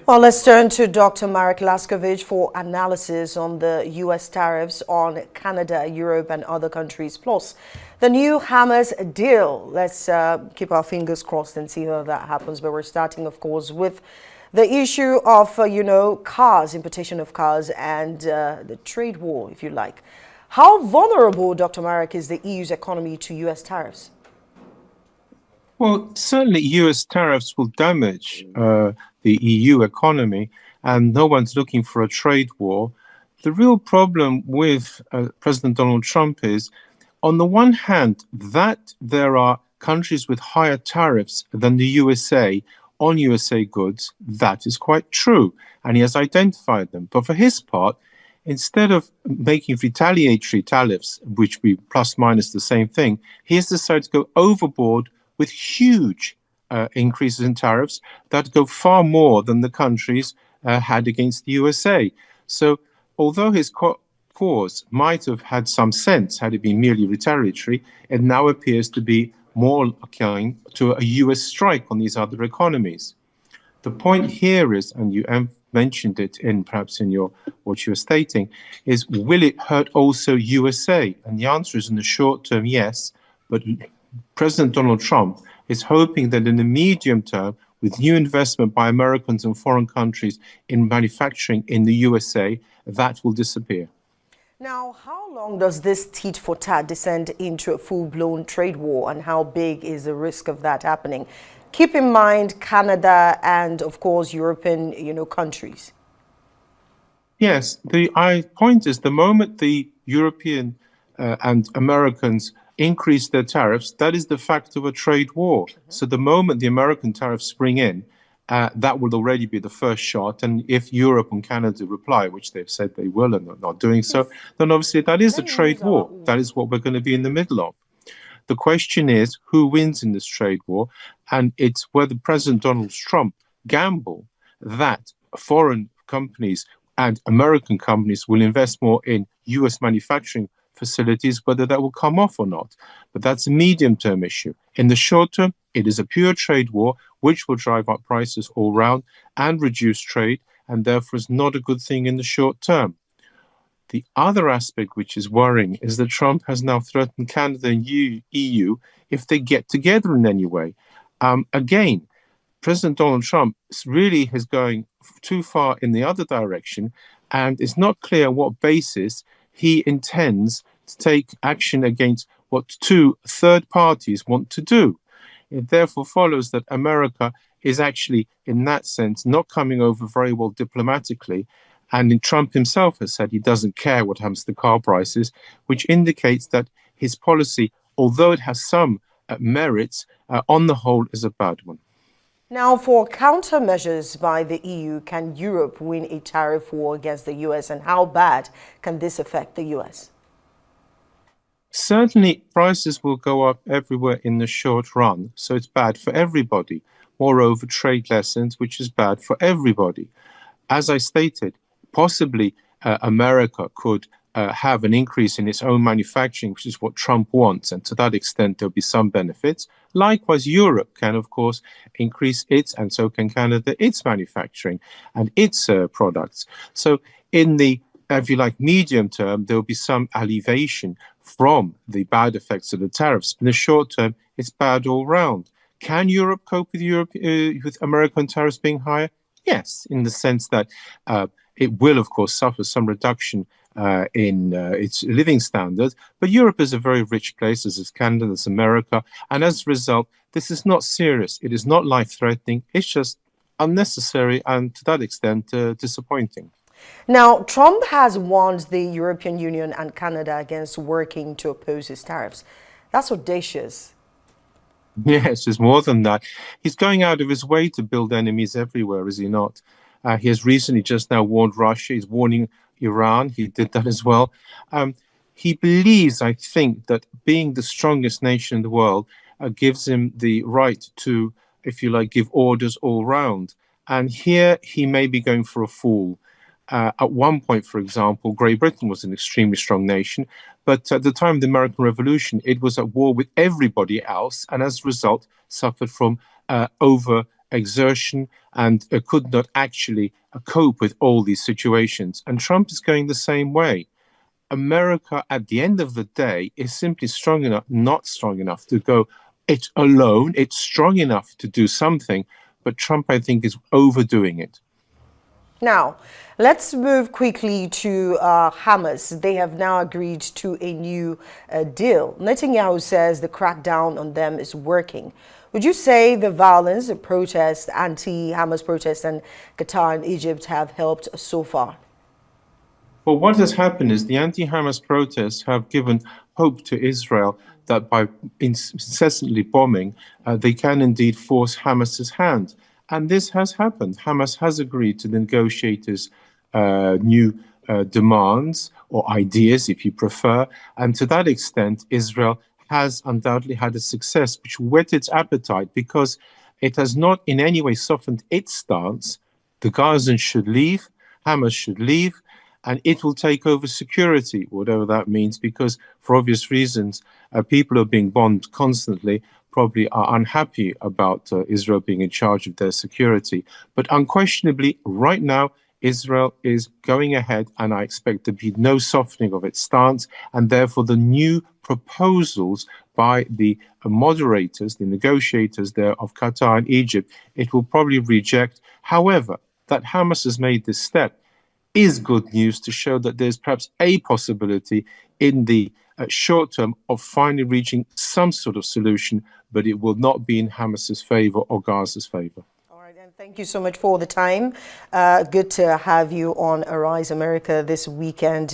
Well, let's turn to Dr. Marek Laskiewicz for analysis on the U.S. tariffs on Canada, Europe, and other countries, plus the new Hamas deal. Let's keep our fingers crossed and see how that happens. But we're starting, of course, with the issue of, cars, importation of cars, and the trade war, if you like. How vulnerable, Dr. Marek, is the EU's economy to U.S. tariffs? Well, certainly US tariffs will damage the EU economy, and no one's looking for a trade war. The real problem with President Donald Trump is, on the one hand, that there are countries with higher tariffs than the USA on USA goods. That is quite true, and he has identified them. But for his part, instead of making retaliatory tariffs, which be plus minus the same thing, he has decided to go overboard with huge increases in tariffs that go far more than the countries had against the USA. So although his cause might have had some sense had it been merely retaliatory, it now appears to be more akin to a US strike on these other economies. The point here is, and you mentioned it perhaps in what you were stating, is will it hurt also USA? And the answer is in the short term, yes, but President Donald Trump is hoping that in the medium term, with new investment by Americans and foreign countries in manufacturing in the USA, that will disappear. Now, how long does this tit for tat descend into a full-blown trade war, and how big is the risk of that happening? Keep in mind Canada and, of course, European, countries. Yes, the point is the moment the European and Americans increase their tariffs, that is the fact of a trade war. So the moment the American tariffs spring in, that will already be the first shot. And if Europe and Canada reply, which they've said they will and are not doing so, then obviously that is a trade war. That is what we're going to be in the middle of. The question is, who wins in this trade war? And it's whether President Donald Trump gamble that foreign companies and American companies will invest more in US manufacturing facilities, whether that will come off or not. But that's a medium-term issue. In the short term, it is a pure trade war, which will drive up prices all round and reduce trade, and therefore is not a good thing in the short term. The other aspect which is worrying is that Trump has now threatened Canada and EU if they get together in any way. Again, President Donald Trump really is going too far in the other direction, and it's not clear what basis he intends to take action against what two third parties want to do. It therefore follows that America is actually, in that sense, not coming over very well diplomatically. And Trump himself has said he doesn't care what happens to car prices, which indicates that his policy, although it has some merits, on the whole is a bad one. Now, for countermeasures by the EU, can Europe win a tariff war against the US, and how bad can this affect the US? Certainly, prices will go up everywhere in the short run, so it's bad for everybody. Moreover, trade lessons, which is bad for everybody. As I stated, possibly America could have an increase in its own manufacturing, which is what Trump wants, and to that extent there'll be some benefits. Likewise, Europe can, of course, increase its, and so can Canada, its manufacturing and its products. So in the, if you like, medium term, there will be some alleviation from the bad effects of the tariffs. In the short term, it's bad all round. Can Europe cope with American tariffs being higher? Yes, in the sense that it will, of course, suffer some reduction in its living standards. But Europe is a very rich place, as is Canada, as America. And as a result, this is not serious. It is not life-threatening. It's just unnecessary and, to that extent, disappointing. Now, Trump has warned the European Union and Canada against working to oppose his tariffs. That's audacious. Yes, it's more than that. He's going out of his way to build enemies everywhere, is he not? He has recently just now warned Russia. He's warning Iran. He did that as well. He believes, I think, that being the strongest nation in the world gives him the right to, if you like, give orders all round. And here he may be going for a fool. At one point, for example, Great Britain was an extremely strong nation, but at the time of the American Revolution, it was at war with everybody else, and as a result, suffered from over exertion and could not actually cope with all these situations. And Trump is going the same way. America, at the end of the day, is simply strong enough, not strong enough to go it alone. It's strong enough to do something, but Trump, I think, is overdoing it. Now, let's move quickly to Hamas. They have now agreed to a new deal. Netanyahu says the crackdown on them is working. Would you say the violence, the protests, anti-Hamas protests in Qatar and Egypt have helped so far? Well, what has happened is the anti-Hamas protests have given hope to Israel that by incessantly bombing, they can indeed force Hamas's hand. And this has happened. Hamas has agreed to the negotiators' new demands or ideas, if you prefer. And to that extent, Israel has undoubtedly had a success, which whet its appetite because it has not in any way softened its stance. The Gazans should leave, Hamas should leave, and it will take over security, whatever that means, because for obvious reasons, people who are being bombed constantly probably are unhappy about Israel being in charge of their security. But unquestionably, right now, Israel is going ahead, and I expect there to be no softening of its stance, and therefore the new proposals by the moderators, the negotiators there of Qatar and Egypt, it will probably reject. However, that Hamas has made this step is good news to show that there's perhaps a possibility in the short term of finally reaching some sort of solution, but it will not be in Hamas's favor or Gaza's favor. All right, and thank you so much for the time. Good to have you on Arise America this weekend.